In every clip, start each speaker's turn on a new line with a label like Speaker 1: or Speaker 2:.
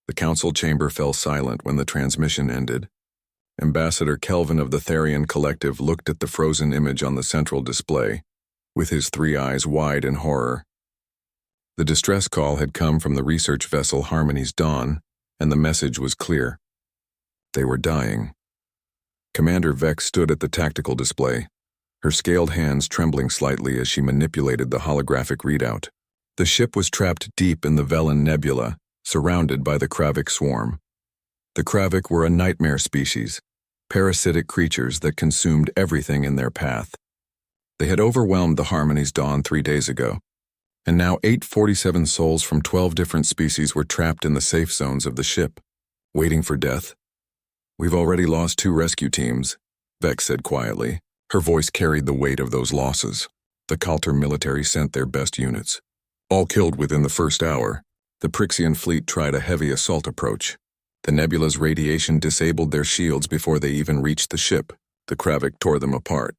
Speaker 1: The council chamber fell silent when the transmission ended. Ambassador Kelvin of the Therian Collective looked at the frozen image on the central display, with his 3 eyes wide in horror. The distress call had come from the research vessel Harmony's Dawn, and the message was clear. They were dying. Commander Vex stood at the tactical display, her scaled hands trembling slightly as she manipulated the holographic readout. The ship was trapped deep in the Velen Nebula, surrounded by the Kravik swarm. The Kravik were a nightmare species, parasitic creatures that consumed everything in their path. They had overwhelmed the Harmony's Dawn 3 days ago, and now 847 souls from 12 different species were trapped in the safe zones of the ship, waiting for death. "We've already lost 2 rescue teams," Vex said quietly. Her voice carried the weight of those losses. The Kalter military sent their best units. All killed within the first hour. The Prixian fleet tried a heavy assault approach. The nebula's radiation disabled their shields before they even reached the ship. The Kravik tore them apart.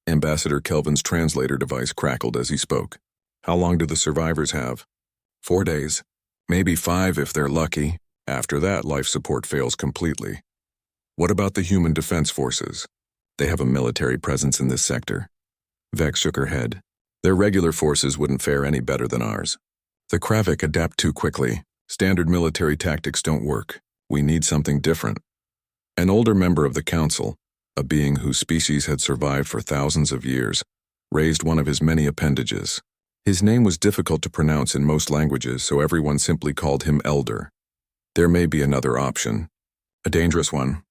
Speaker 1: Ambassador Kelvin's translator device crackled as he spoke. "How long do the survivors have?" 4 days. Maybe 5 if they're lucky. After that, life support fails completely. "What about the human defense forces? They have a military presence in this sector." Vex shook her head. "Their regular forces wouldn't fare any better than ours. The Kravik adapt too quickly. Standard military tactics don't work. We need something different." An older member of the council, a being whose species had survived for thousands of years, raised one of his many appendages. His name was difficult to pronounce in most languages, so everyone simply called him Elder. "There may be another option. A dangerous one."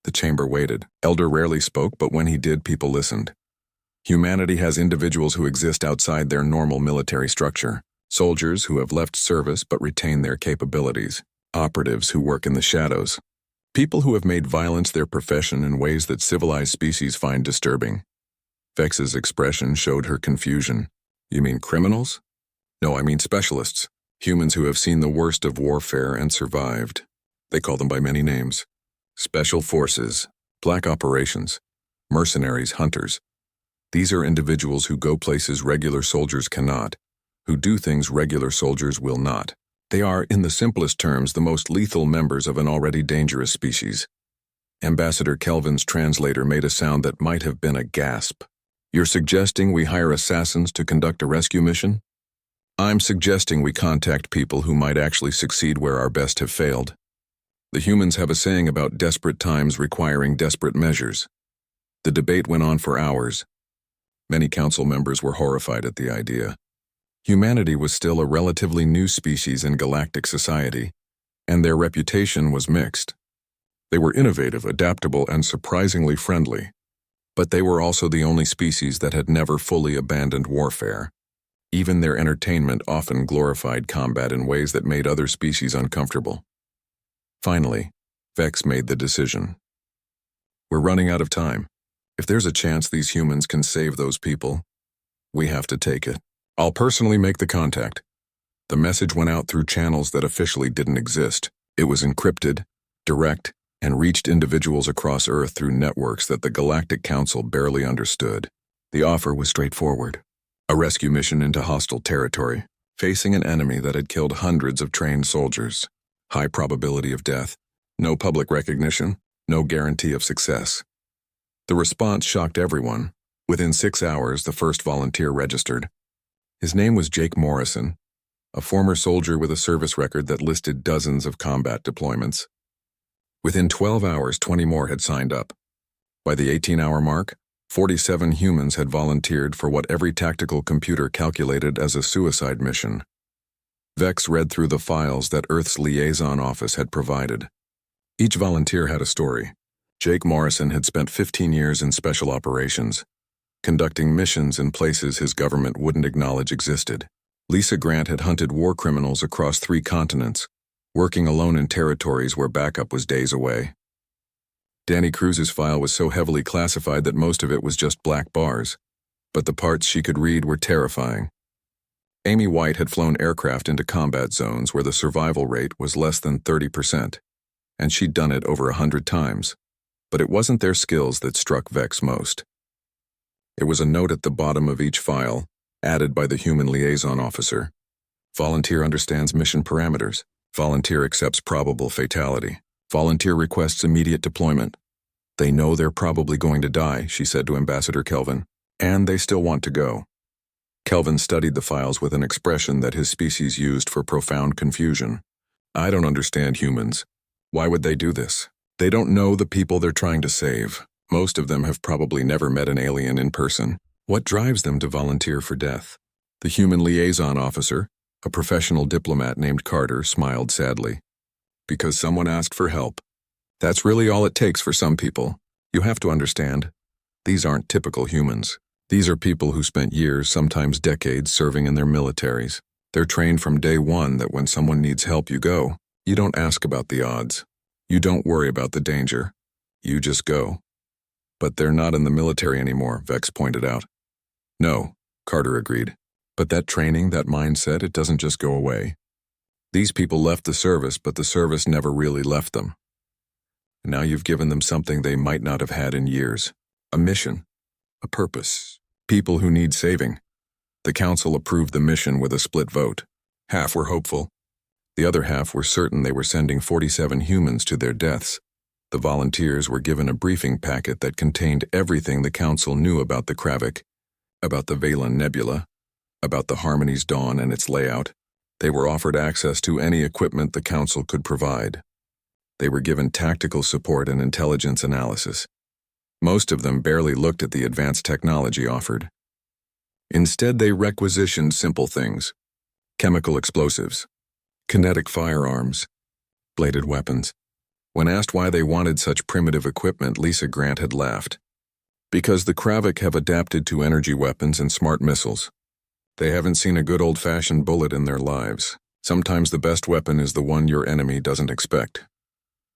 Speaker 1: The chamber waited. Elder rarely spoke, but when he did, people listened. "Humanity has individuals who exist outside their normal military structure. Soldiers who have left service but retain their capabilities. Operatives who work in the shadows. People who have made violence their profession in ways that civilized species find disturbing." Vex's expression showed her confusion. "You mean criminals?" "No, I mean specialists. Humans who have seen the worst of warfare and survived. They call them by many names. Special forces, black operations, mercenaries, hunters. These are individuals who go places regular soldiers cannot, who do things regular soldiers will not. They are, in the simplest terms, the most lethal members of an already dangerous species." Ambassador Kelvin's translator made a sound that might have been a gasp. "You're suggesting we hire assassins to conduct a rescue mission?" "I'm suggesting we contact people who might actually succeed where our best have failed. The humans have a saying about desperate times requiring desperate measures." The debate went on for hours. Many council members were horrified at the idea. Humanity was still a relatively new species in galactic society, and their reputation was mixed. They were innovative, adaptable, and surprisingly friendly. But they were also the only species that had never fully abandoned warfare. Even their entertainment often glorified combat in ways that made other species uncomfortable. Finally, Vex made the decision. "We're running out of time. If there's a chance these humans can save those people, we have to take it. I'll personally make the contact." The message went out through channels that officially didn't exist. It was encrypted, direct, and reached individuals across Earth through networks that the Galactic Council barely understood. The offer was straightforward. A rescue mission into hostile territory, facing an enemy that had killed hundreds of trained soldiers. High probability of death, no public recognition, no guarantee of success. The response shocked everyone. Within 6 hours, the first volunteer registered. His name was Jake Morrison, a former soldier with a service record that listed dozens of combat deployments. Within 12 hours, 20 more had signed up. By the 18-hour mark, 47 humans had volunteered for what every tactical computer calculated as a suicide mission. Vex read through the files that Earth's liaison office had provided. Each volunteer had a story. Jake Morrison had spent 15 years in special operations, conducting missions in places his government wouldn't acknowledge existed. Lisa Grant had hunted war criminals across 3 continents, working alone in territories where backup was days away. Danny Cruz's file was so heavily classified that most of it was just black bars, but the parts she could read were terrifying. Amy White had flown aircraft into combat zones where the survival rate was less than 30%, and she'd done it over 100 times. But it wasn't their skills that struck Vex most. There was a note at the bottom of each file, added by the human liaison officer. "Volunteer understands mission parameters. Volunteer accepts probable fatality. Volunteer requests immediate deployment. They know they're probably going to die, she said to Ambassador Kelvin, and they still want to go. Kelvin studied the files with an expression that his species used for profound confusion. I don't understand humans. Why would they do this? They don't know the people they're trying to save. Most of them have probably never met an alien in person. What drives them to volunteer for death? The human liaison officer, a professional diplomat named Carter, smiled sadly. Because someone asked for help. That's really all it takes for some people. You have to understand. These aren't typical humans. These are people who spent years, sometimes decades, serving in their militaries. They're trained from day one that when someone needs help, you go. You don't ask about the odds. You don't worry about the danger. You just go. But they're not in the military anymore, Vex pointed out. No, Carter agreed. But that training, that mindset, it doesn't just go away. These people left the service, but the service never really left them. Now you've given them something they might not have had in years. A mission. A purpose. People who need saving. The council approved the mission with a split vote. Half were hopeful. The other half were certain they were sending 47 humans to their deaths. The volunteers were given a briefing packet that contained everything the council knew about the Kravik, about the Valen Nebula, about the Harmony's dawn and its layout. They were offered access to any equipment the council could provide. They were given tactical support and intelligence analysis. Most of them barely looked at the advanced technology offered. Instead, they requisitioned simple things: chemical explosives, kinetic firearms, bladed weapons. When asked why they wanted such primitive equipment, Lisa Grant had laughed. Because the Kravik have adapted to energy weapons and smart missiles. They haven't seen a good old-fashioned bullet in their lives. Sometimes the best weapon is the one your enemy doesn't expect.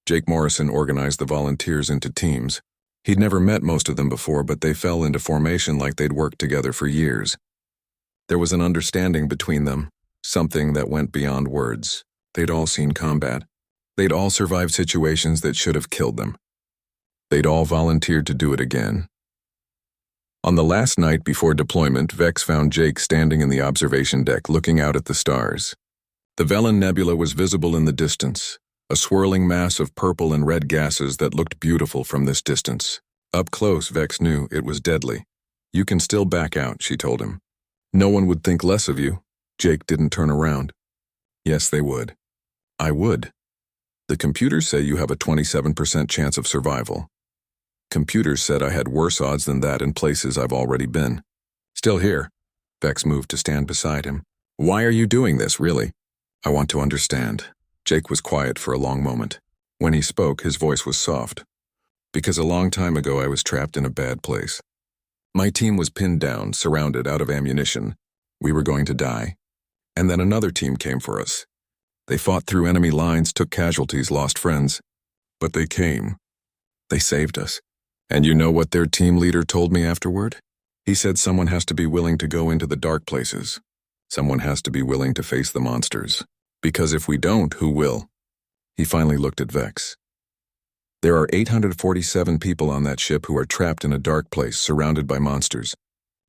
Speaker 1: Jake Morrison organized the volunteers into teams. He'd never met most of them before, but they fell into formation like they'd worked together for years. There was an understanding between them, something that went beyond words. They'd all seen combat. They'd all survived situations that should have killed them. They'd all volunteered to do it again. On the last night before deployment, Vex found Jake standing in the observation deck looking out at the stars. The Velen Nebula was visible in the distance, a swirling mass of purple and red gases that looked beautiful from this distance. Up close, Vex knew it was deadly. You can still back out, she told him. No one would think less of you. Jake didn't turn around. Yes, they would. I would. The computers say you have a 27% chance of survival. Computers said I had worse odds than that in places I've already been. Still here. Vex moved to stand beside him. Why are you doing this, really? I want to understand. Jake was quiet for a long moment. When he spoke, his voice was soft. Because a long time ago I was trapped in a bad place. My team was pinned down, surrounded, out of ammunition. We were going to die. And then another team came for us. They fought through enemy lines, took casualties, lost friends. But they came. They saved us. And you know what their team leader told me afterward? He said someone has to be willing to go into the dark places. Someone has to be willing to face the monsters. Because if we don't, who will? He finally looked at Vex. There are 847 people on that ship who are trapped in a dark place, surrounded by monsters.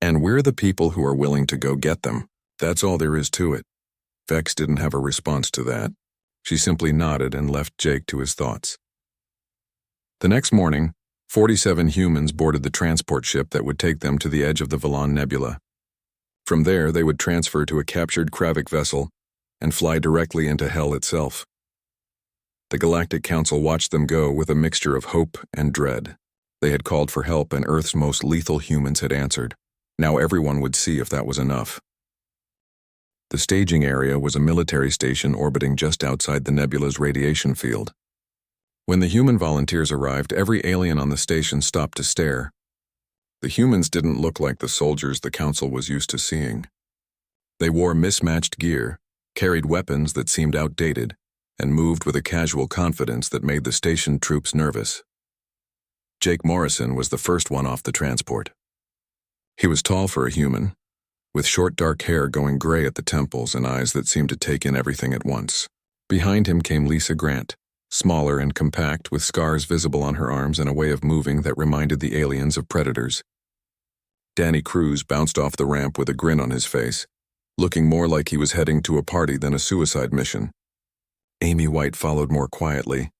Speaker 1: And we're the people who are willing to go get them. That's all there is to it. Vex didn't have a response to that. She simply nodded and left Jake to his thoughts. The next morning, 47 humans boarded the transport ship that would take them to the edge of the Valen Nebula. From there, they would transfer to a captured Kravik vessel and fly directly into Hell itself. The Galactic Council watched them go with a mixture of hope and dread. They had called for help, and Earth's most lethal humans had answered. Now everyone would see if that was enough. The staging area was a military station orbiting just outside the nebula's radiation field. When the human volunteers arrived, every alien on the station stopped to stare. The humans didn't look like the soldiers the council was used to seeing. They wore mismatched gear, carried weapons that seemed outdated, and moved with a casual confidence that made the station troops nervous. Jake Morrison was the first one off the transport. He was tall for a human, with short dark hair going gray at the temples and eyes that seemed to take in everything at once. Behind him came Lisa Grant, smaller and compact, with scars visible on her arms and a way of moving that reminded the aliens of predators. Danny Cruz bounced off the ramp with a grin on his face, looking more like he was heading to a party than a suicide mission. Amy White followed more quietly,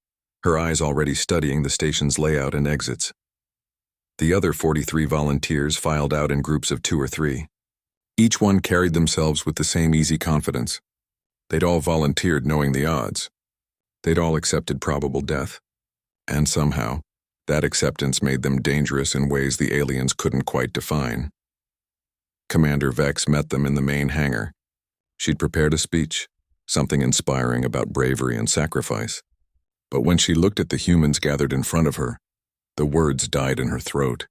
Speaker 1: her eyes already studying the station's layout and exits. The other 43 volunteers filed out in groups of 2 or 3. Each one carried themselves with the same easy confidence. They'd all volunteered knowing the odds. They'd all accepted probable death. And somehow, that acceptance made them dangerous in ways the aliens couldn't quite define. Commander Vex met them in the main hangar. She'd prepared a speech, something inspiring about bravery and sacrifice. But when she looked at the humans gathered in front of her, the words died in her throat.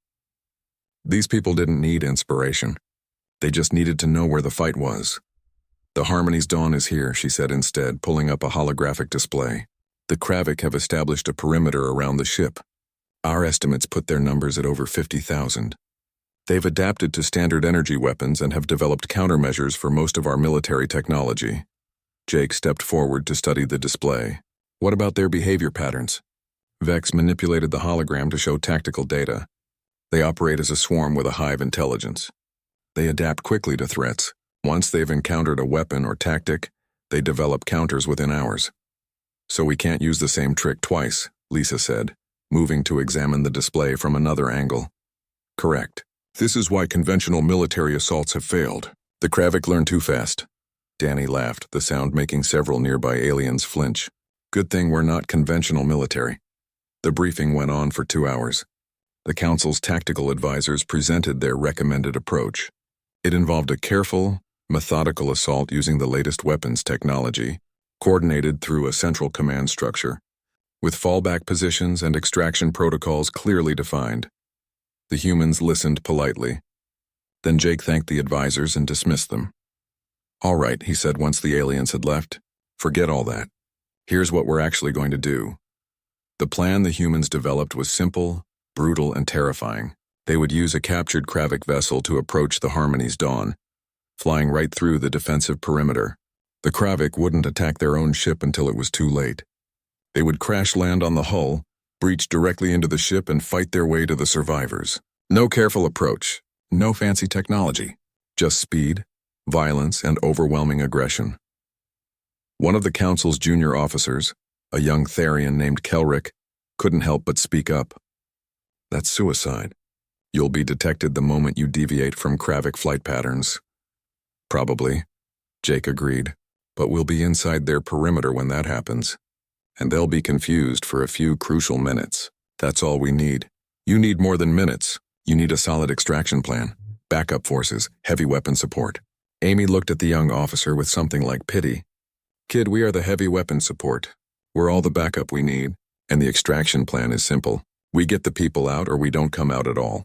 Speaker 1: These people didn't need inspiration. They just needed to know where the fight was. "The Harmony's dawn is here," she said instead, pulling up a holographic display. "The Kravik have established a perimeter around the ship. Our estimates put their numbers at over 50,000. They've adapted to standard energy weapons and have developed countermeasures for most of our military technology." Jake stepped forward to study the display. "What about their behavior patterns?" Vex manipulated the hologram to show tactical data. "They operate as a swarm with a hive intelligence. They adapt quickly to threats. Once they've encountered a weapon or tactic, they develop counters within hours. So we can't use the same trick twice," Lisa said, moving to examine the display from another angle. "Correct. This is why conventional military assaults have failed. The Kravik learn too fast." Danny laughed, the sound making several nearby aliens flinch. "Good thing we're not conventional military." The briefing went on for 2 hours. The Council's tactical advisors presented their recommended approach. It involved a careful, methodical assault using the latest weapons technology, coordinated through a central command structure, with fallback positions and extraction protocols clearly defined. The humans listened politely. Then Jake thanked the advisors and dismissed them. "All right," he said once the aliens had left. "Forget all that. Here's what we're actually going to do." The plan the humans developed was simple, brutal, and terrifying. They would use a captured Kravik vessel to approach the Harmony's dawn, flying right through the defensive perimeter. The Kravik wouldn't attack their own ship until it was too late. They would crash land on the hull, breach directly into the ship, and fight their way to the survivors. No careful approach, no fancy technology, just speed, violence, and overwhelming aggression. One of the Council's junior officers, a young Therian named Kelrick, couldn't help but speak up. "That's suicide. You'll be detected the moment you deviate from Kravik flight patterns." "Probably," Jake agreed, "but we'll be inside their perimeter when that happens. And they'll be confused for a few crucial minutes. That's all we need." "You need more than minutes. You need a solid extraction plan, backup forces, heavy weapon support." Amy looked at the young officer with something like pity. "Kid, we are the heavy weapon support. We're all the backup we need, and the extraction plan is simple. We get the people out or we don't come out at all."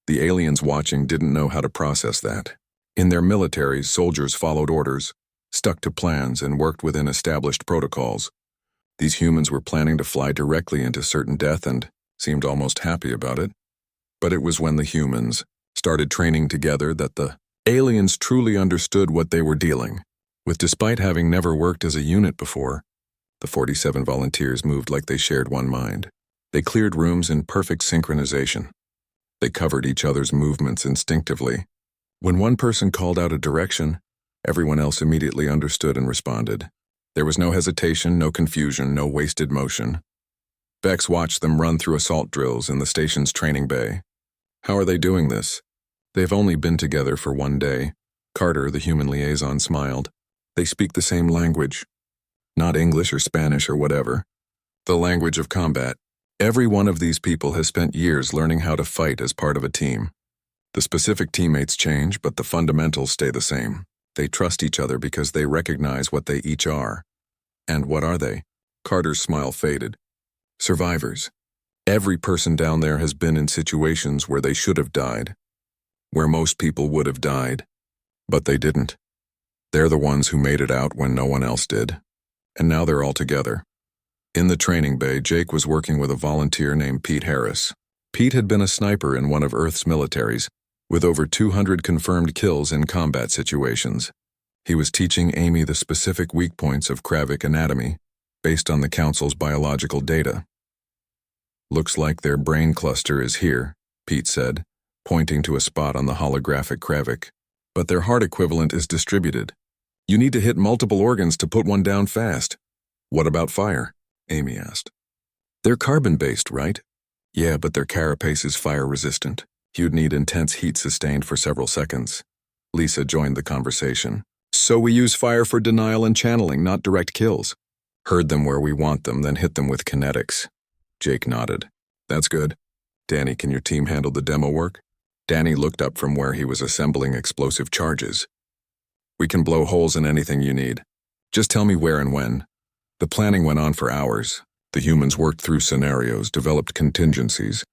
Speaker 1: The aliens watching didn't know how to process that. In their militaries, soldiers followed orders, stuck to plans, and worked within established protocols. These humans were planning to fly directly into certain death and seemed almost happy about it. But it was when the humans started training together that the aliens truly understood what they were dealing with. Despite having never worked as a unit before, the 47 volunteers moved like they shared one mind. They cleared rooms in perfect synchronization. They covered each other's movements instinctively. When one person called out a direction, everyone else immediately understood and responded. There was no hesitation, no confusion, no wasted motion. Vex watched them run through assault drills in the station's training bay. "How are they doing this?" "They've only been together for 1 day." Carter, the human liaison, smiled. "They speak the same language. Not English or Spanish or whatever. The language of combat. Every one of these people has spent years learning how to fight as part of a team. The specific teammates change, but the fundamentals stay the same. They trust each other because they recognize what they each are." "And what are they?" Carter's smile faded. "Survivors. Every person down there has been in situations where they should have died, where most people would have died, but they didn't. They're the ones who made it out when no one else did. And now they're all together." In the training bay, Jake was working with a volunteer named Pete Harris. Pete had been a sniper in one of Earth's militaries, with over 200 confirmed kills in combat situations. He was teaching Amy the specific weak points of Kravik anatomy, based on the Council's biological data. "Looks like their brain cluster is here," Pete said, pointing to a spot on the holographic Kravik. "But their heart equivalent is distributed. You need to hit multiple organs to put one down fast." What about fire? Amy asked. They're carbon-based, right? Yeah, but their carapace is fire-resistant. You'd need intense heat sustained for several seconds. Lisa joined the conversation. So we use fire for denial and channeling, not direct kills. Herd them where we want them, then hit them with kinetics. Jake nodded. That's good. Danny, can your team handle the demo work? Danny looked up from where he was assembling explosive charges. We can blow holes in anything you need. Just tell me where and when. The planning went on for hours. The humans worked through scenarios, developed contingencies,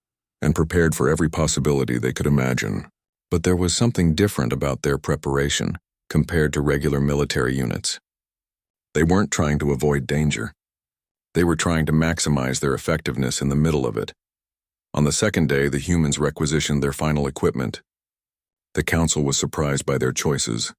Speaker 1: and prepared for every possibility they could imagine. But there was something different about their preparation compared to regular military units. They weren't trying to avoid danger. They were trying to maximize their effectiveness in the middle of it. On the second day, the humans requisitioned their final equipment. The council was surprised by their choices.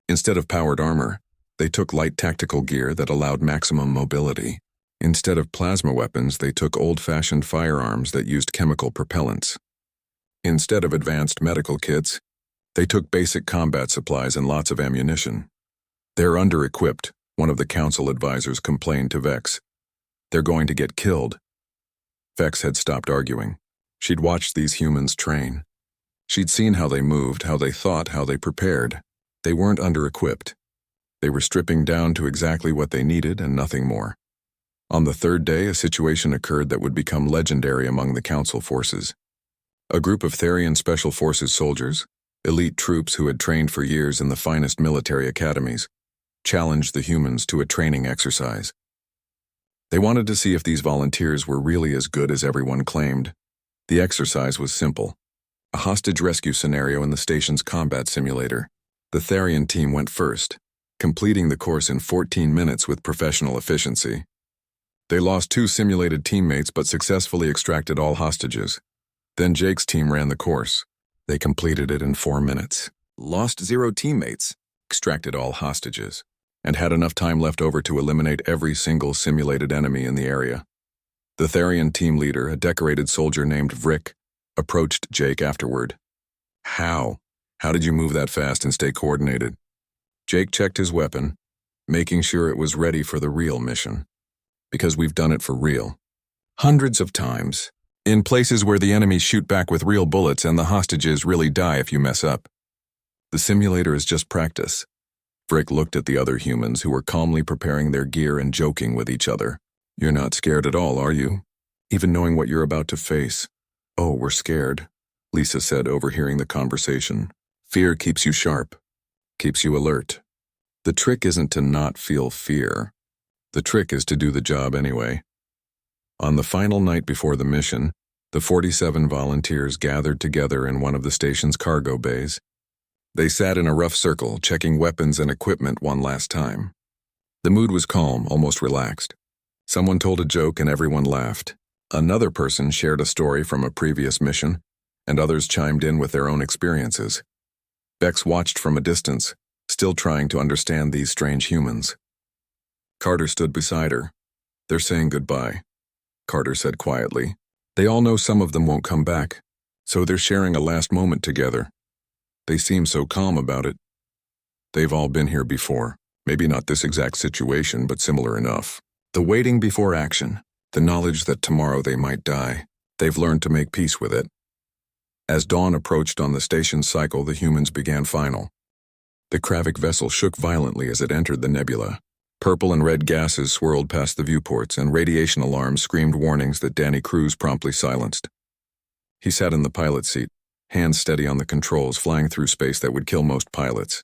Speaker 1: Instead of powered armor, they took light tactical gear that allowed maximum mobility. Instead of plasma weapons, they took old-fashioned firearms that used chemical propellants. Instead of advanced medical kits, they took basic combat supplies and lots of ammunition. They're under-equipped, one of the council advisors complained to Vex. They're going to get killed. Vex had stopped arguing. She'd watched these humans train. She'd seen how they moved, how they thought, how they prepared. They weren't under-equipped. They were stripping down to exactly what they needed and nothing more. On the third day, a situation occurred that would become legendary among the council forces. A group of Therian Special Forces soldiers, elite troops who had trained for years in the finest military academies, challenged the humans to a training exercise. They wanted to see if these volunteers were really as good as everyone claimed. The exercise was simple. A hostage rescue scenario in the station's combat simulator. The Therian team went first, completing the course in 14 minutes with professional efficiency. They lost 2 simulated teammates but successfully extracted all hostages. Then Jake's team ran the course. They completed it in 4 minutes. Lost 0 teammates, extracted all hostages, and had enough time left over to eliminate every single simulated enemy in the area. The Therian team leader, a decorated soldier named Vrick, approached Jake afterward. How? How did you move that fast and stay coordinated? Jake checked his weapon, making sure it was ready for the real mission. Because we've done it for real. Hundreds of times. In places where the enemies shoot back with real bullets and the hostages really die if you mess up. The simulator is just practice. Vrick looked at the other humans who were calmly preparing their gear and joking with each other. You're not scared at all, are you? Even knowing what you're about to face. Oh, we're scared, Lisa said, overhearing the conversation. Fear keeps you sharp, keeps you alert. The trick isn't to not feel fear. The trick is to do the job anyway. On the final night before the mission, the 47 volunteers gathered together in one of the station's cargo bays. They sat in a rough circle, checking weapons and equipment one last time. The mood was calm, almost relaxed. Someone told a joke and everyone laughed. Another person shared a story from a previous mission, and others chimed in with their own experiences. Bex watched from a distance, still trying to understand these strange humans. Carter stood beside her. They're saying goodbye, Carter said quietly. They all know some of them won't come back, so they're sharing a last moment together. They seem so calm about it. They've all been here before. Maybe not this exact situation, but similar enough. The waiting before action, the knowledge that tomorrow they might die. They've learned to make peace with it. As dawn approached on the station's cycle, the humans began final. The Kravik vessel shook violently as it entered the nebula. Purple and red gases swirled past the viewports, and radiation alarms screamed warnings that Danny Cruz promptly silenced. He sat in the pilot seat, hands steady on the controls, flying through space that would kill most pilots.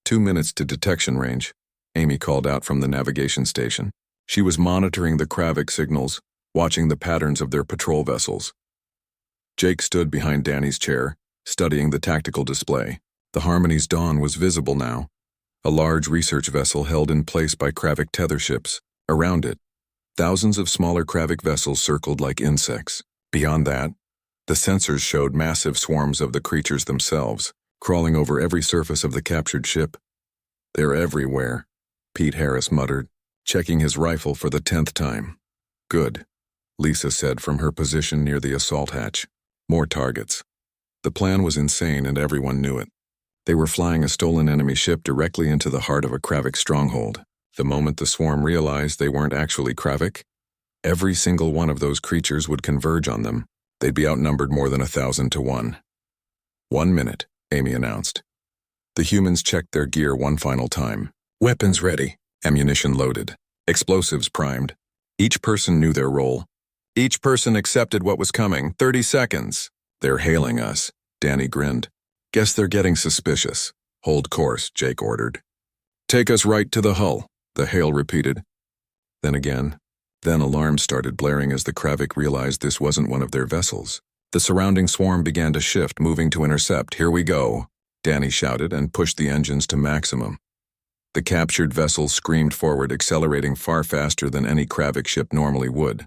Speaker 1: 2 minutes to detection range, Amy called out from the navigation station. She was monitoring the Kravik signals, watching the patterns of their patrol vessels. Jake stood behind Danny's chair, studying the tactical display. The Harmony's dawn was visible now, a large research vessel held in place by Kravik tether ships. Around it, thousands of smaller Kravik vessels circled like insects. Beyond that, the sensors showed massive swarms of the creatures themselves, crawling over every surface of the captured ship. They're everywhere, Pete Harris muttered, checking his rifle for the 10th time. Good, Lisa said from her position near the assault hatch. More targets. The plan was insane and everyone knew it. They were flying a stolen enemy ship directly into the heart of a Kravik stronghold. The moment the swarm realized they weren't actually Kravik, every single one of those creatures would converge on them. They'd be outnumbered more than 1,000 to 1. 1 minute, Amy announced. The humans checked their gear one final time. Weapons ready, ammunition loaded, explosives primed. Each person knew their role. Each person accepted what was coming. 30 seconds. They're hailing us, Danny grinned. Guess they're getting suspicious. Hold course, Jake ordered. Take us right to the hull, the hail repeated. Then again. Then alarms started blaring as the Kravik realized this wasn't one of their vessels. The surrounding swarm began to shift, moving to intercept. Here we go, Danny shouted and pushed the engines to maximum. The captured vessel screamed forward, accelerating far faster than any Kravik ship normally would.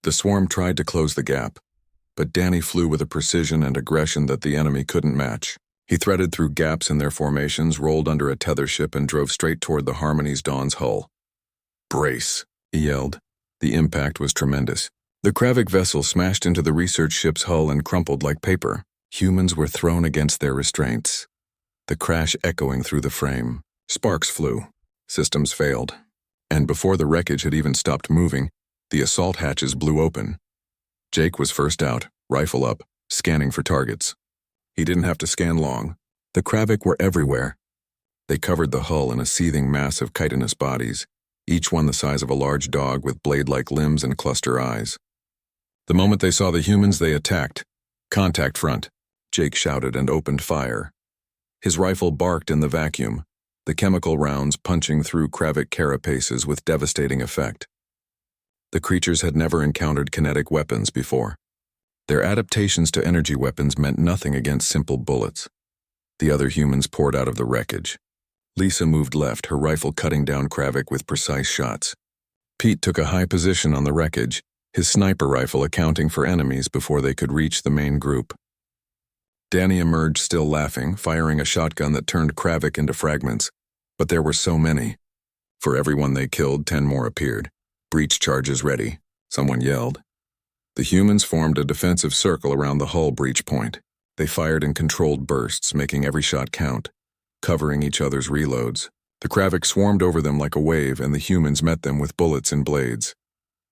Speaker 1: The swarm tried to close the gap, but Danny flew with a precision and aggression that the enemy couldn't match. He threaded through gaps in their formations, rolled under a tether ship, and drove straight toward the Harmony's Dawn's hull. Brace, he yelled. The impact was tremendous. The Kravik vessel smashed into the research ship's hull and crumpled like paper. Humans were thrown against their restraints, the crash echoing through the frame. Sparks flew. Systems failed. And before the wreckage had even stopped moving, the assault hatches blew open. Jake was first out, rifle up, scanning for targets. He didn't have to scan long. The Kravik were everywhere. They covered the hull in a seething mass of chitinous bodies, each one the size of a large dog with blade-like limbs and cluster eyes. The moment they saw the humans, they attacked. Contact front, Jake shouted and opened fire. His rifle barked in the vacuum, the chemical rounds punching through Kravik carapaces with devastating effect. The creatures had never encountered kinetic weapons before. Their adaptations to energy weapons meant nothing against simple bullets. The other humans poured out of the wreckage. Lisa moved left, her rifle cutting down Kravik with precise shots. Pete took a high position on the wreckage, his sniper rifle accounting for enemies before they could reach the main group. Danny emerged still laughing, firing a shotgun that turned Kravik into fragments. But there were so many. For every one they killed, 10 more appeared. Breach charges ready, someone yelled. The humans formed a defensive circle around the hull breach point. They fired in controlled bursts, making every shot count, covering each other's reloads. The Kravik swarmed over them like a wave, and the humans met them with bullets and blades.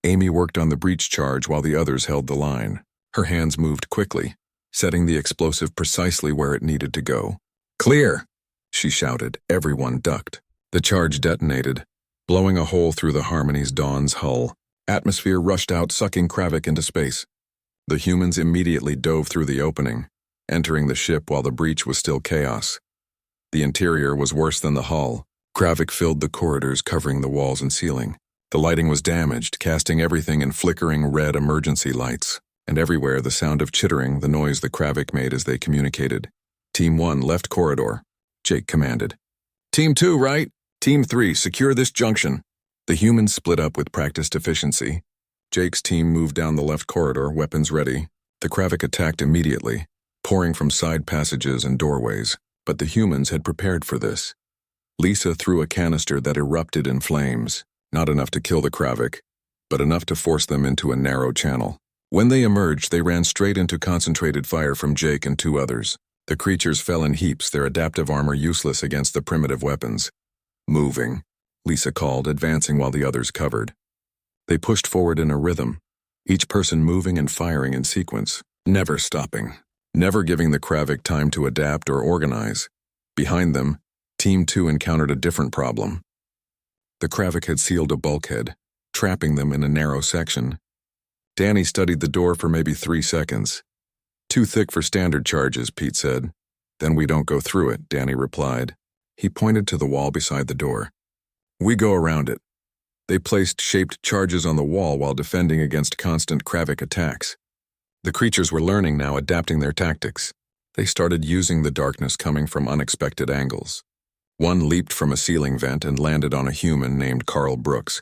Speaker 1: Amy worked on the breach charge while the others held the line. Her hands moved quickly, setting the explosive precisely where it needed to go. Clear, she shouted. Everyone ducked. The charge detonated, blowing a hole through the Harmony's Dawn's hull. Atmosphere rushed out, sucking Kravik into space. The humans immediately dove through the opening, entering the ship while the breach was still chaos. The interior was worse than the hull. Kravik filled the corridors, covering the walls and ceiling. The lighting was damaged, casting everything in flickering red emergency lights, and everywhere the sound of chittering, the noise the Kravik made as they communicated. Team 1, left corridor, Jake commanded. Team 2, right? Team 3, secure this junction. The humans split up with practiced efficiency. Jake's team moved down the left corridor, weapons ready. The Kravik attacked immediately, pouring from side passages and doorways, but the humans had prepared for this. Lisa threw a canister that erupted in flames, not enough to kill the Kravik, but enough to force them into a narrow channel. When they emerged, they ran straight into concentrated fire from Jake and 2 others. The creatures fell in heaps, their adaptive armor useless against the primitive weapons. Moving, Lisa called, advancing while the others covered. They pushed forward in a rhythm, each person moving and firing in sequence, never stopping, never giving the Kravik time to adapt or organize. Behind them, Team 2 encountered a different problem. The Kravik had sealed a bulkhead, trapping them in a narrow section. Danny studied the door for maybe 3 seconds. Too thick for standard charges, Pete said. Then we don't go through it, Danny replied. He pointed to the wall beside the door. We go around it. They placed shaped charges on the wall while defending against constant Kravik attacks. The creatures were learning now, adapting their tactics. They started using the darkness coming from unexpected angles. One leaped from a ceiling vent and landed on a human named Carl Brooks.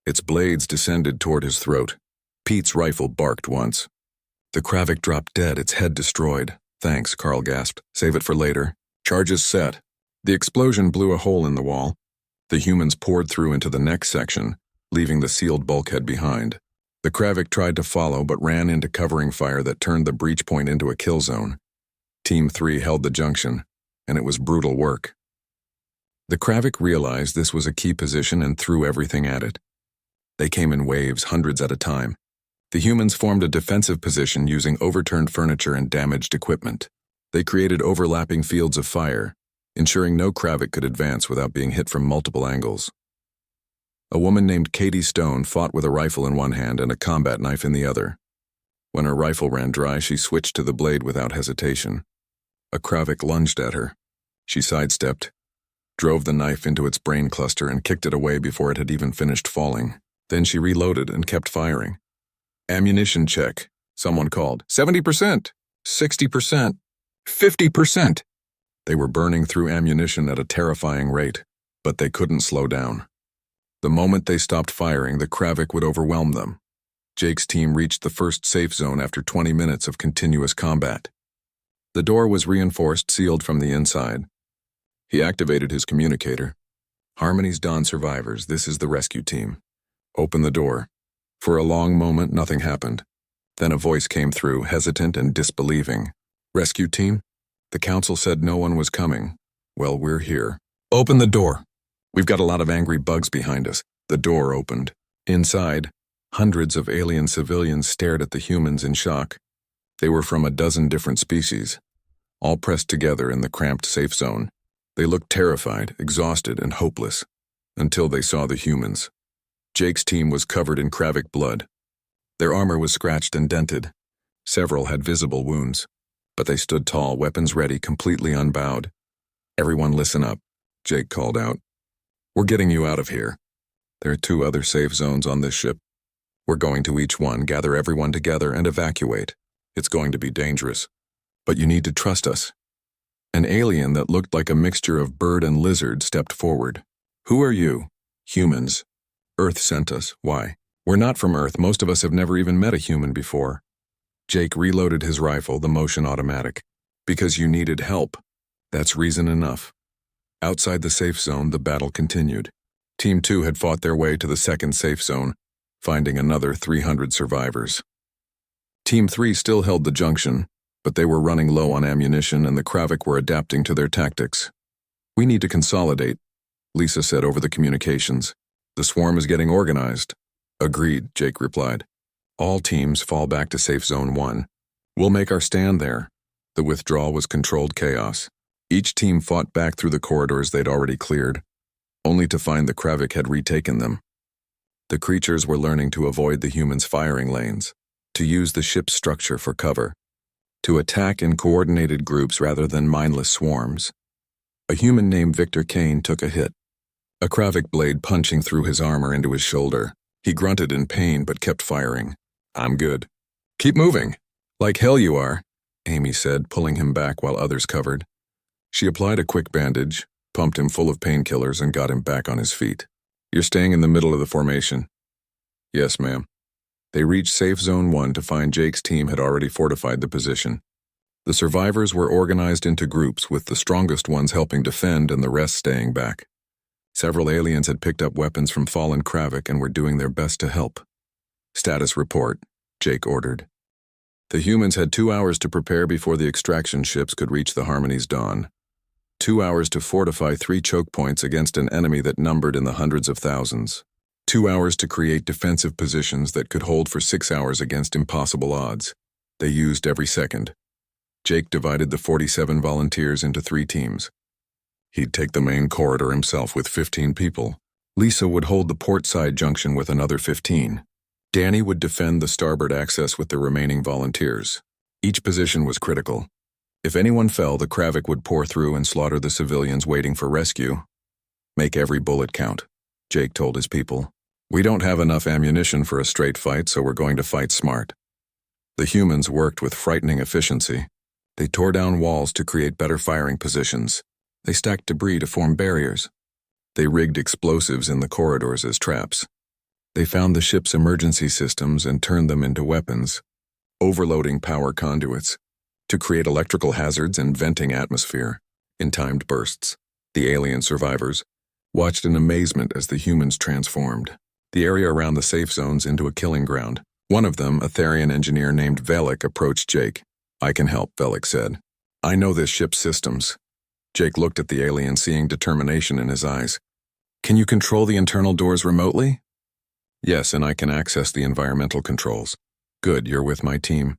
Speaker 1: Its blades descended toward his throat. Pete's rifle barked once. The Kravik dropped dead, its head destroyed. Thanks, Carl gasped. Save it for later. Charges set. The explosion blew a hole in the wall. The humans poured through into the next section, leaving the sealed bulkhead behind. The Kravik tried to follow but ran into covering fire that turned the breach point into a kill zone. Team 3 held the junction, and it was brutal work. The Kravik realized this was a key position and threw everything at it. They came in waves, hundreds at a time. The humans formed a defensive position using overturned furniture and damaged equipment. They created overlapping fields of fire, ensuring no Kravik could advance without being hit from multiple angles. A woman named Katie Stone fought with a rifle in one hand and a combat knife in the other. When her rifle ran dry, she switched to the blade without hesitation. A Kravik lunged at her. She sidestepped, drove the knife into its brain cluster and kicked it away before it had even finished falling. Then she reloaded and kept firing. Ammunition check, someone called. 70%, 60%, 50%. They were burning through ammunition at a terrifying rate, but they couldn't slow down. The moment they stopped firing, the Kravik would overwhelm them. Jake's team reached the first safe zone after 20 minutes of continuous combat. The door was reinforced, sealed from the inside. He activated his communicator. Harmony's Dawn survivors, this is the rescue team. Open the door. For a long moment, nothing happened. Then a voice came through, hesitant and disbelieving. Rescue team? The council said no one was coming. Well, we're here. Open the door. We've got a lot of angry bugs behind us. The door opened. Inside, hundreds of alien civilians stared at the humans in shock. They were from a dozen different species, all pressed together in the cramped safe zone. They looked terrified, exhausted, and hopeless, until they saw the humans. Jake's team was covered in Kravik blood. Their armor was scratched and dented. Several had visible wounds, but they stood tall, weapons ready, completely unbowed. Everyone listen up, Jake called out. We're getting you out of here. There are 2 other safe zones on this ship. We're going to each one, gather everyone together, and evacuate. It's going to be dangerous, but you need to trust us. An alien that looked like a mixture of bird and lizard stepped forward. Who are you? Humans. Earth sent us. Why? We're not from Earth. Most of us have never even met a human before. Jake reloaded his rifle, the motion automatic. Because you needed help. That's reason enough. Outside the safe zone, the battle continued. Team 2 had fought their way to the second safe zone, finding another 300 survivors. Team 3 still held the junction, but they were running low on ammunition and the Kravik were adapting to their tactics. We need to consolidate, Lisa said over the communications. The swarm is getting organized. Agreed, Jake replied. All teams fall back to Safe Zone 1. We'll make our stand there. The withdrawal was controlled chaos. Each team fought back through the corridors they'd already cleared, only to find the Kravik had retaken them. The creatures were learning to avoid the humans' firing lanes, to use the ship's structure for cover, to attack in coordinated groups rather than mindless swarms. A human named Victor Kane took a hit, a Kravik blade punching through his armor into his shoulder. He grunted in pain but kept firing. I'm good. Keep moving. Like hell you are, Amy said, pulling him back while others covered. She applied a quick bandage, pumped him full of painkillers, and got him back on his feet. You're staying in the middle of the formation. Yes, ma'am. They reached Safe Zone 1 to find Jake's team had already fortified the position. The survivors were organized into groups, with the strongest ones helping defend and the rest staying back. Several aliens had picked up weapons from fallen Kravik and were doing their best to help. Status report, Jake ordered. The humans had 2 hours to prepare before the extraction ships could reach the Harmony's Dawn. 2 hours to fortify 3 choke points against an enemy that numbered in the hundreds of thousands. 2 hours to create defensive positions that could hold for 6 hours against impossible odds. They used every second. Jake divided the 47 volunteers into 3 teams. He'd take the main corridor himself with 15 people. Lisa would hold the port side junction with another 15. Danny would defend the starboard access with the remaining volunteers. Each position was critical. If anyone fell, the Kravik would pour through and slaughter the civilians waiting for rescue. Make every bullet count, Jake told his people. We don't have enough ammunition for a straight fight, so we're going to fight smart. The humans worked with frightening efficiency. They tore down walls to create better firing positions. They stacked debris to form barriers. They rigged explosives in the corridors as traps. They found the ship's emergency systems and turned them into weapons, overloading power conduits to create electrical hazards and venting atmosphere in timed bursts. The alien survivors watched in amazement as the humans transformed the area around the safe zones into a killing ground. One of them, a Therian engineer named Velik, approached Jake. I can help, Velik said. I know this ship's systems. Jake looked at the alien, seeing determination in his eyes. Can you control the internal doors remotely? Yes, and I can access the environmental controls. Good, you're with my team.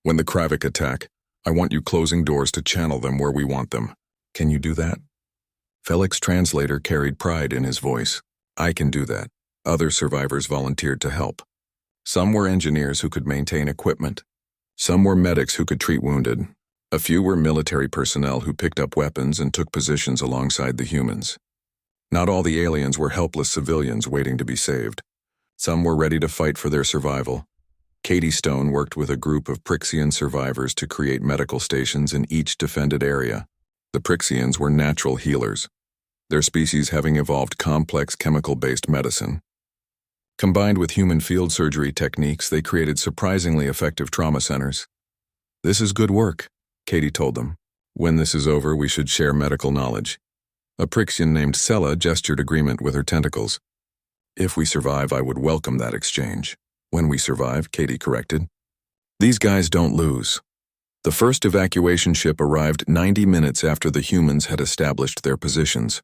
Speaker 1: When the Kravik attack, I want you closing doors to channel them where we want them. Can you do that? Felix Translator carried pride in his voice. I can do that. Other survivors volunteered to help. Some were engineers who could maintain equipment. Some were medics who could treat wounded. A few were military personnel who picked up weapons and took positions alongside the humans. Not all the aliens were helpless civilians waiting to be saved. Some were ready to fight for their survival. Katie Stone worked with a group of Prixian survivors to create medical stations in each defended area. The Prixians were natural healers, their species having evolved complex chemical-based medicine. Combined with human field surgery techniques, they created surprisingly effective trauma centers. This is good work, Katie told them. When this is over, we should share medical knowledge. A Prixian named Sella gestured agreement with her tentacles. If we survive, I would welcome that exchange. When we survive, Katie corrected. These guys don't lose. The first evacuation ship arrived 90 minutes after the humans had established their positions.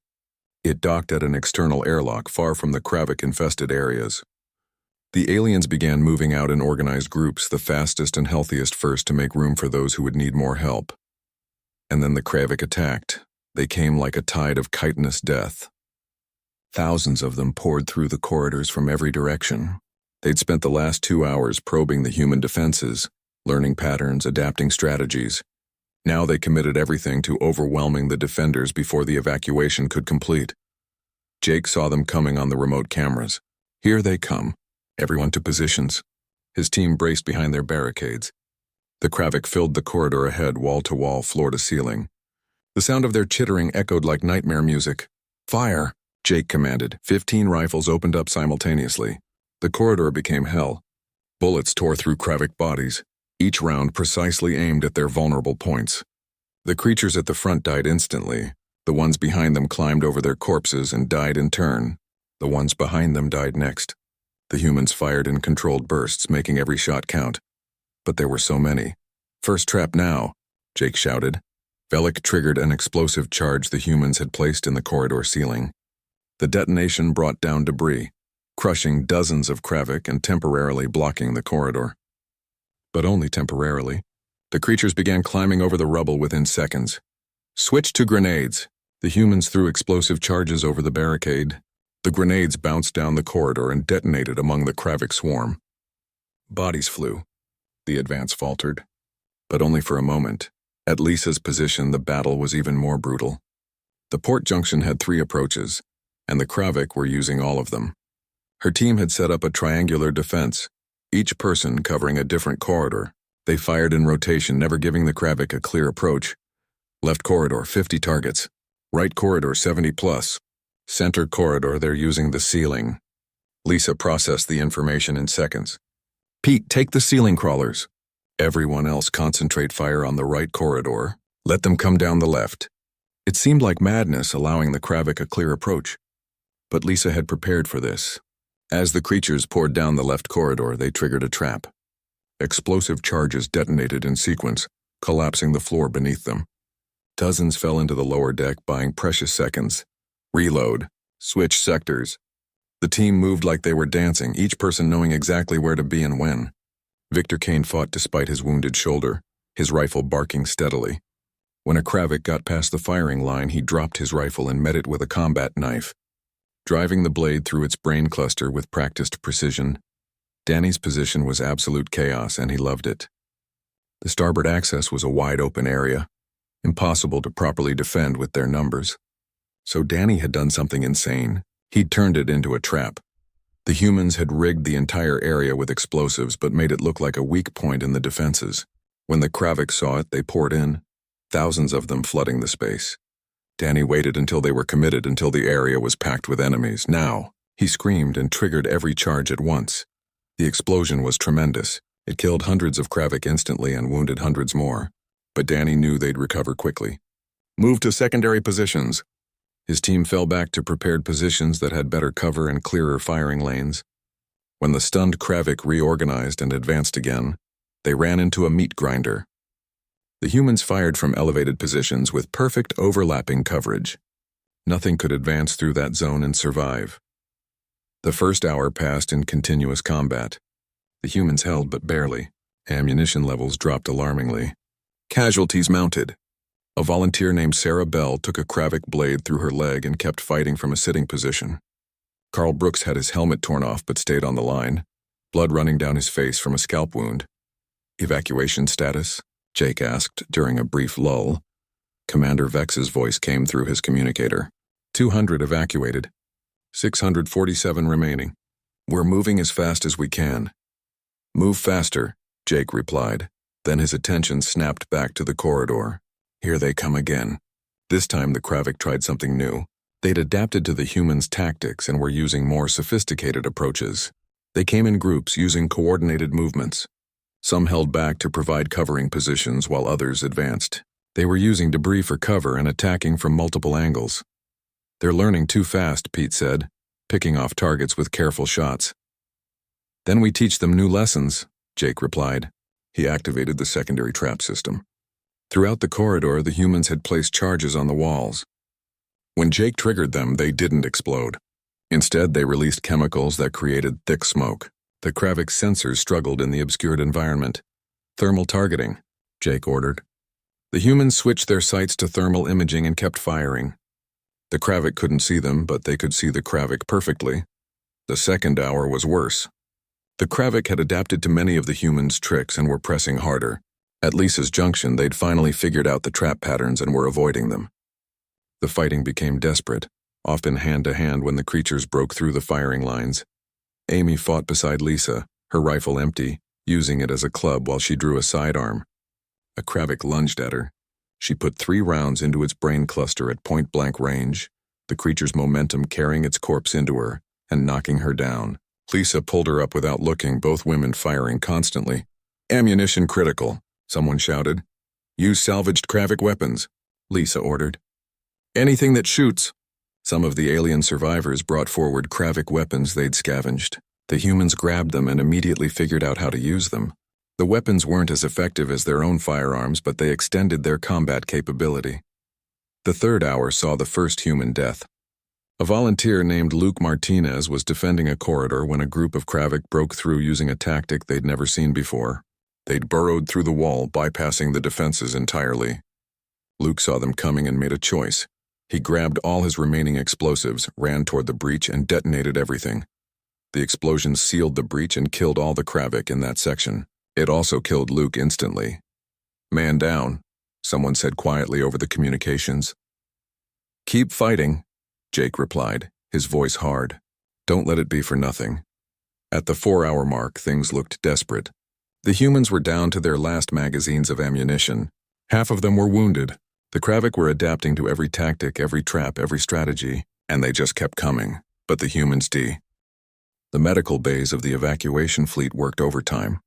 Speaker 1: It docked at an external airlock far from the Kravik-infested areas. The aliens began moving out in organized groups, the fastest and healthiest first, to make room for those who would need more help. And then the Kravik attacked. They came like a tide of chitinous death. Thousands of them poured through the corridors from every direction. They'd spent the last 2 hours probing the human defenses, learning patterns, adapting strategies. Now they committed everything to overwhelming the defenders before the evacuation could complete. Jake saw them coming on the remote cameras. Here they come. Everyone to positions. His team braced behind their barricades. The Kravik filled the corridor ahead, wall to wall, floor to ceiling. The sound of their chittering echoed like nightmare music. Fire, Jake commanded. 15 rifles opened up simultaneously. The corridor became hell. Bullets tore through Kravik bodies, each round precisely aimed at their vulnerable points. The creatures at the front died instantly. The ones behind them climbed over their corpses and died in turn. The ones behind them died next. The humans fired in controlled bursts, making every shot count. But there were so many. First trap now, Jake shouted. Velik triggered an explosive charge the humans had placed in the corridor ceiling. The detonation brought down debris, crushing dozens of Kravik and temporarily blocking the corridor. But only temporarily. The creatures began climbing over the rubble within seconds. Switch to grenades. The humans threw explosive charges over the barricade. The grenades bounced down the corridor and detonated among the Kravik swarm. Bodies flew. The advance faltered. But only for a moment. At Lisa's position, the battle was even more brutal. The port junction had 3 approaches, and the Kravik were using all of them. Her team had set up a triangular defense, each person covering a different corridor. They fired in rotation, never giving the Kravik a clear approach. Left corridor, 50 targets. Right corridor, 70 plus. Center corridor, they're using the ceiling. Lisa processed the information in seconds. Pete, take the ceiling crawlers. Everyone else concentrate fire on the right corridor. Let them come down the left. It seemed like madness allowing the Kravik a clear approach. But Lisa had prepared for this. As the creatures poured down the left corridor, they triggered a trap. Explosive charges detonated in sequence, collapsing the floor beneath them. Dozens fell into the lower deck, buying precious seconds. Reload. Switch sectors. The team moved like they were dancing, each person knowing exactly where to be and when. Victor Kane fought despite his wounded shoulder, his rifle barking steadily. When a Kravik got past the firing line, he dropped his rifle and met it with a combat knife, driving the blade through its brain cluster with practiced precision. Danny's position was absolute chaos, and he loved it. The starboard access was a wide-open area, impossible to properly defend with their numbers. So Danny had done something insane. He'd turned it into a trap. The humans had rigged the entire area with explosives but made it look like a weak point in the defenses. When the Kravik saw it, they poured in, thousands of them flooding the space. Danny waited until they were committed, until the area was packed with enemies. Now, he screamed and triggered every charge at once. The explosion was tremendous. It killed hundreds of Kravik instantly and wounded hundreds more. But Danny knew they'd recover quickly. Move to secondary positions. His team fell back to prepared positions that had better cover and clearer firing lanes. When the stunned Kravik reorganized and advanced again, they ran into a meat grinder. The humans fired from elevated positions with perfect overlapping coverage. Nothing could advance through that zone and survive. The first hour passed in continuous combat. The humans held but barely. Ammunition levels dropped alarmingly. Casualties mounted. A volunteer named Sarah Bell took a Kravik blade through her leg and kept fighting from a sitting position. Carl Brooks had his helmet torn off but stayed on the line, blood running down his face from a scalp wound. Evacuation status? Jake asked during a brief lull. Commander Vex's voice came through his communicator. 200 evacuated. 647 remaining. We're moving as fast as we can. Move faster, Jake replied. Then his attention snapped back to the corridor. Here they come again. This time the Kravik tried something new. They'd adapted to the humans' tactics and were using more sophisticated approaches. They came in groups using coordinated movements. Some held back to provide covering positions while others advanced. They were using debris for cover and attacking from multiple angles. They're learning too fast, Pete said, picking off targets with careful shots. Then we teach them new lessons, Jake replied. He activated the secondary trap system. Throughout the corridor, the humans had placed charges on the walls. When Jake triggered them, they didn't explode. Instead, they released chemicals that created thick smoke. The Kravik's sensors struggled in the obscured environment. Thermal targeting, Jake ordered. The humans switched their sights to thermal imaging and kept firing. The Kravik couldn't see them, but they could see the Kravik perfectly. The second hour was worse. The Kravik had adapted to many of the humans' tricks and were pressing harder. At Lisa's junction, they'd finally figured out the trap patterns and were avoiding them. The fighting became desperate, often hand-to-hand when the creatures broke through the firing lines. Amy fought beside Lisa, her rifle empty, using it as a club while she drew a sidearm. A Kravik lunged at her. She put 3 rounds into its brain cluster at point-blank range, the creature's momentum carrying its corpse into her and knocking her down. Lisa pulled her up without looking, both women firing constantly. Ammunition critical, someone shouted. Use salvaged Kravik weapons, Lisa ordered. Anything that shoots. Some of the alien survivors brought forward Kravik weapons they'd scavenged. The humans grabbed them and immediately figured out how to use them. The weapons weren't as effective as their own firearms, but they extended their combat capability. The third hour saw the first human death. A volunteer named Luke Martinez was defending a corridor when a group of Kravik broke through using a tactic they'd never seen before. They'd burrowed through the wall, bypassing the defenses entirely. Luke saw them coming and made a choice. He grabbed all his remaining explosives, ran toward the breach, and detonated everything. The explosions sealed the breach and killed all the Kravik in that section. It also killed Luke instantly. Man down, someone said quietly over the communications. Keep fighting, Jake replied, his voice hard. Don't let it be for nothing. At the 4-hour mark, things looked desperate. The humans were down to their last magazines of ammunition. Half of them were wounded. The Kravik were adapting to every tactic, every trap, every strategy, and they just kept coming. But the humans The medical bays of the evacuation fleet worked overtime.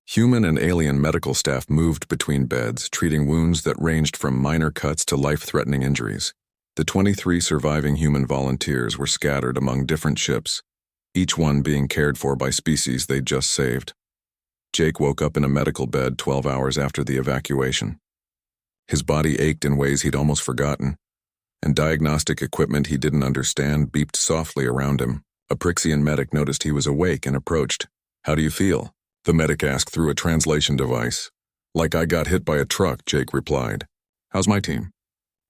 Speaker 1: Human and alien medical staff moved between beds, treating wounds that ranged from minor cuts to life-threatening injuries. The 23 surviving human volunteers were scattered among different ships, each one being cared for by species they'd just saved. Jake woke up in a medical bed 12 hours after the evacuation. His body ached in ways he'd almost forgotten, and diagnostic equipment he didn't understand beeped softly around him. A Prixian medic noticed he was awake and approached. How do you feel? The medic asked through a translation device. Like I got hit by a truck, Jake replied. How's my team?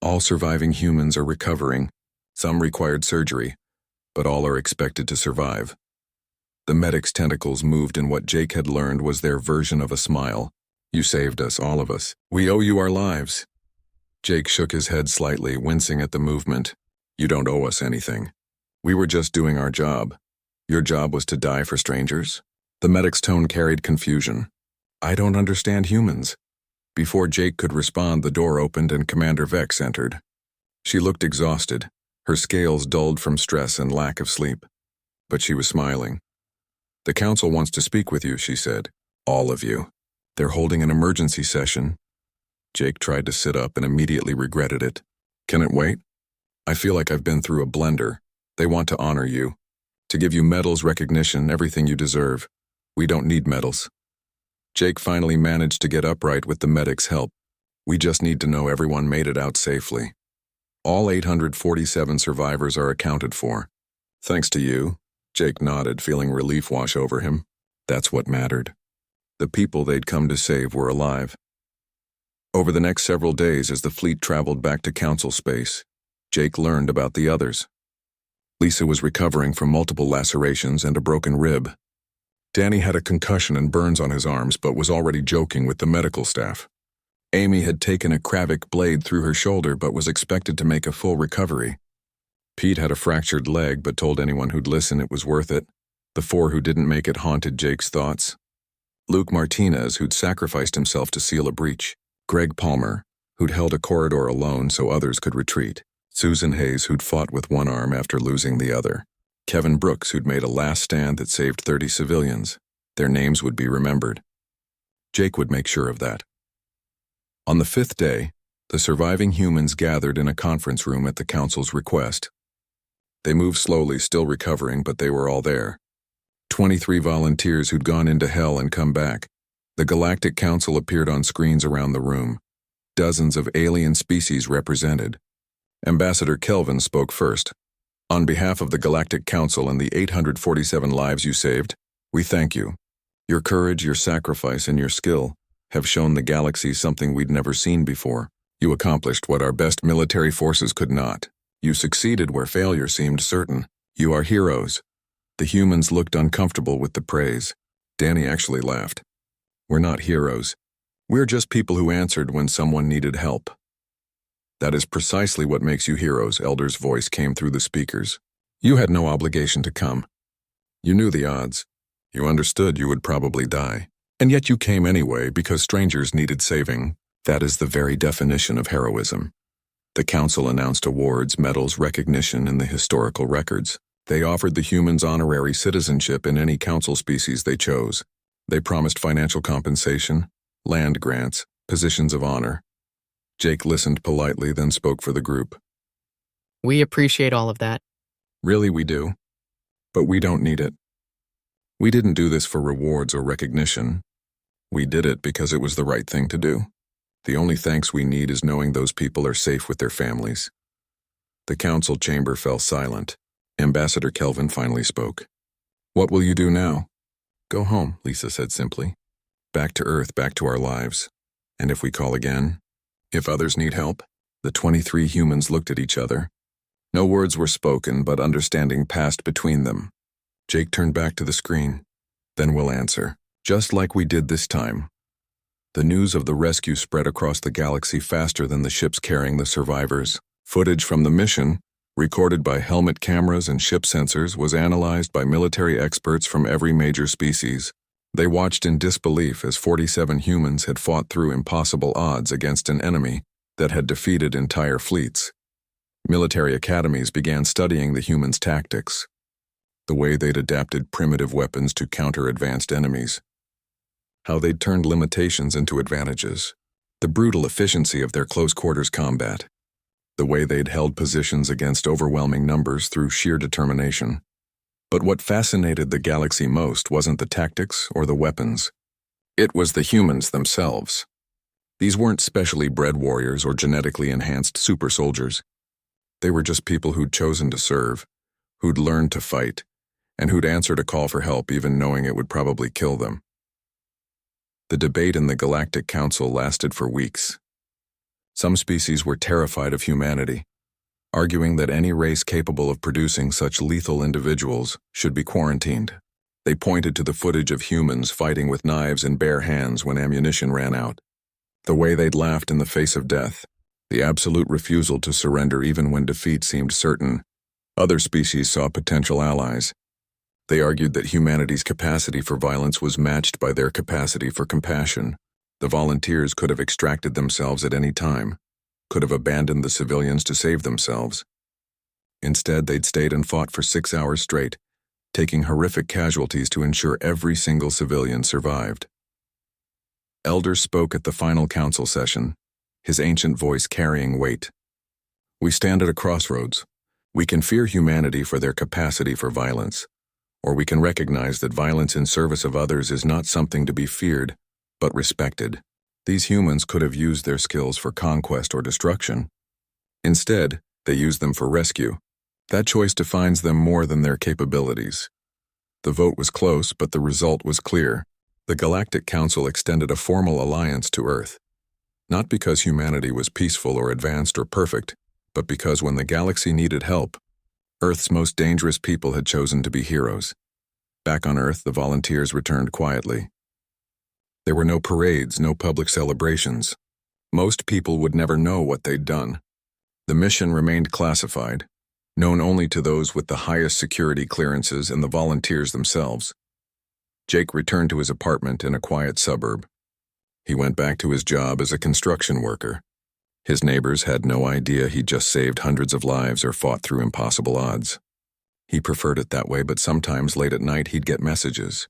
Speaker 1: All surviving humans are recovering. Some required surgery, but all are expected to survive. The medic's tentacles moved in what Jake had learned was their version of a smile. You saved us, all of us. We owe you our lives. Jake shook his head slightly, wincing at the movement. You don't owe us anything. We were just doing our job. Your job was to die for strangers? The medic's tone carried confusion. I don't understand humans. Before Jake could respond, the door opened and Commander Vex entered. She looked exhausted, her scales dulled from stress and lack of sleep. But she was smiling. The council wants to speak with you, she said. All of you. They're holding an emergency session. Jake tried to sit up and immediately regretted it. Can it wait? I feel like I've been through a blender. They want to honor you. To give you medals, recognition, everything you deserve. We don't need medals. Jake finally managed to get upright with the medic's help. We just need to know everyone made it out safely. All 847 survivors are accounted for. Thanks to you, Jake nodded, feeling relief wash over him. That's what mattered. The people they'd come to save were alive. Over the next several days, as the fleet traveled back to Council space, Jake learned about the others. Lisa was recovering from multiple lacerations and a broken rib. Danny had a concussion and burns on his arms but was already joking with the medical staff. Amy had taken a Kravik blade through her shoulder but was expected to make a full recovery. Pete had a fractured leg but told anyone who'd listen it was worth it. The 4 who didn't make it haunted Jake's thoughts. Luke Martinez, who'd sacrificed himself to seal a breach. Greg Palmer, who'd held a corridor alone so others could retreat. Susan Hayes, who'd fought with one arm after losing the other. Kevin Brooks, who'd made a last stand that saved 30 civilians. Their names would be remembered. Jake would make sure of that. On the 5th day, the surviving humans gathered in a conference room at the Council's request. They moved slowly, still recovering, but they were all there. 23 volunteers who'd gone into hell and come back. The Galactic Council appeared on screens around the room. Dozens of alien species represented. Ambassador Kelvin spoke first. On behalf of the Galactic Council and the 847 lives you saved, we thank you. Your courage, your sacrifice, and your skill have shown the galaxy something we'd never seen before. You accomplished what our best military forces could not. You succeeded where failure seemed certain. You are heroes. The humans looked uncomfortable with the praise. Danny actually laughed. We're not heroes. We're just people who answered when someone needed help. That is precisely what makes you heroes, Elder's voice came through the speakers. You had no obligation to come. You knew the odds. You understood you would probably die. And yet you came anyway because strangers needed saving. That is the very definition of heroism. The Council announced awards, medals, recognition in the historical records. They offered the humans honorary citizenship in any Council species they chose. They promised financial compensation, land grants, positions of honor. Jake listened politely, then spoke for the group.
Speaker 2: We appreciate all of that.
Speaker 1: Really, we do. But we don't need it. We didn't do this for rewards or recognition. We did it because it was the right thing to do. The only thanks we need is knowing those people are safe with their families. The council chamber fell silent. Ambassador Kelvin finally spoke. What will you do now? Go home, Lisa said simply. Back to Earth, back to our lives. And if we call again? If others need help? The 23 humans looked at each other. No words were spoken, but understanding passed between them. Jake turned back to the screen. Then we'll answer, just like we did this time. The news of the rescue spread across the galaxy faster than the ships carrying the survivors. Footage from the mission, recorded by helmet cameras and ship sensors, was analyzed by military experts from every major species. They watched in disbelief as 47 humans had fought through impossible odds against an enemy that had defeated entire fleets. Military academies began studying the humans' tactics, the way they'd adapted primitive weapons to counter advanced enemies, how they'd turned limitations into advantages, the brutal efficiency of their close-quarters combat, the way they'd held positions against overwhelming numbers through sheer determination. But what fascinated the galaxy most wasn't the tactics or the weapons. It was the humans themselves. These weren't specially bred warriors or genetically enhanced super soldiers. They were just people who'd chosen to serve, who'd learned to fight, and who'd answered a call for help even knowing it would probably kill them. The debate in the Galactic Council lasted for weeks. Some species were terrified of humanity, arguing that any race capable of producing such lethal individuals should be quarantined. They pointed to the footage of humans fighting with knives in bare hands when ammunition ran out, the way they'd laughed in the face of death, the absolute refusal to surrender even when defeat seemed certain. Other species saw potential allies. They argued that humanity's capacity for violence was matched by their capacity for compassion. The volunteers could have extracted themselves at any time, could have abandoned the civilians to save themselves. Instead, they'd stayed and fought for 6 hours straight, taking horrific casualties to ensure every single civilian survived. Elder spoke at the final council session, his ancient voice carrying weight. We stand at a crossroads. We can fear humanity for their capacity for violence, or we can recognize that violence in service of others is not something to be feared, but respected. These humans could have used their skills for conquest or destruction. Instead, they used them for rescue. That choice defines them more than their capabilities. The vote was close, but the result was clear. The Galactic Council extended a formal alliance to Earth. Not because humanity was peaceful or advanced or perfect, but because when the galaxy needed help, Earth's most dangerous people had chosen to be heroes. Back on Earth, the volunteers returned quietly. There were no parades, no public celebrations. Most people would never know what they'd done. The mission remained classified, known only to those with the highest security clearances and the volunteers themselves. Jake returned to his apartment in a quiet suburb. He went back to his job as a construction worker. His neighbors had no idea he'd just saved hundreds of lives or fought through impossible odds. He preferred it that way, but sometimes late at night he'd get messages.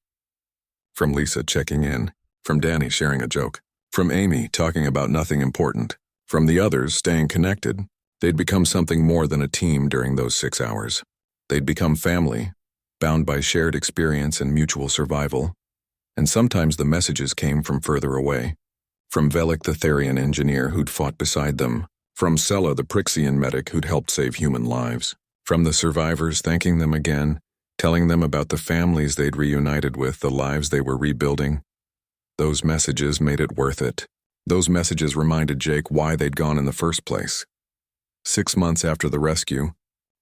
Speaker 1: From Lisa checking in, from Danny sharing a joke, from Amy talking about nothing important, from the others staying connected. They'd become something more than a team during those 6 hours. They'd become family, bound by shared experience and mutual survival. And sometimes the messages came from further away. From Velik the Therian engineer who'd fought beside them. From Sella the Prixian medic who'd helped save human lives. From the survivors thanking them again, telling them about the families they'd reunited with, the lives they were rebuilding. Those messages made it worth it. Those messages reminded Jake why they'd gone in the first place. 6 months after the rescue,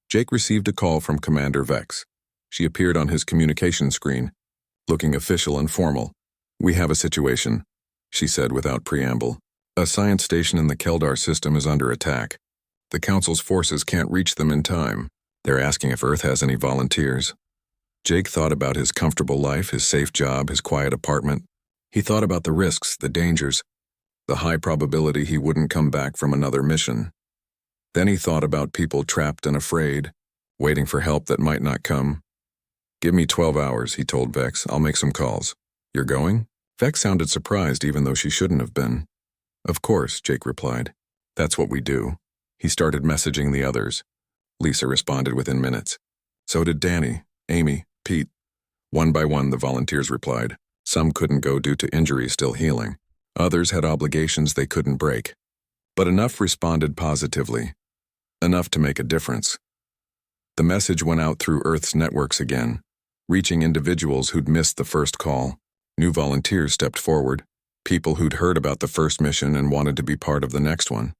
Speaker 1: Jake received a call from Commander Vex. She appeared on his communication screen, looking official and formal. "We have a situation," she said without preamble. "A science station in the Keldar system is under attack. The Council's forces can't reach them in time. They're asking if Earth has any volunteers." Jake thought about his comfortable life, his safe job, his quiet apartment. He thought about the risks, the dangers, the high probability he wouldn't come back from another mission. Then he thought about people trapped and afraid, waiting for help that might not come. "Give me 12 hours, he told Vex. "I'll make some calls." "You're going?" Vex sounded surprised even though she shouldn't have been. "Of course," Jake replied. "That's what we do." He started messaging the others. Lisa responded within minutes. So did Danny, Amy, Pete. One by one, the volunteers replied. Some couldn't go due to injuries still healing. Others had obligations they couldn't break. But enough responded positively. Enough to make a difference. The message went out through Earth's networks again, reaching individuals who'd missed the first call. New volunteers stepped forward, people who'd heard about the first mission and wanted to be part of the next one.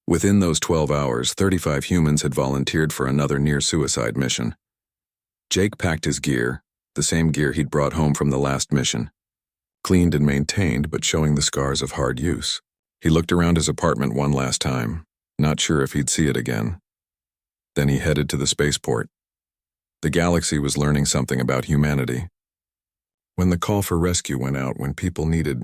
Speaker 1: Within those 12 hours, 35 humans had volunteered for another near-suicide mission. Jake packed his gear, the same gear he'd brought home from the last mission. Cleaned and maintained, but showing the scars of hard use. He looked around his apartment one last time, not sure if he'd see it again. Then he headed to the spaceport. The galaxy was learning something about humanity. When the call for rescue went out when people needed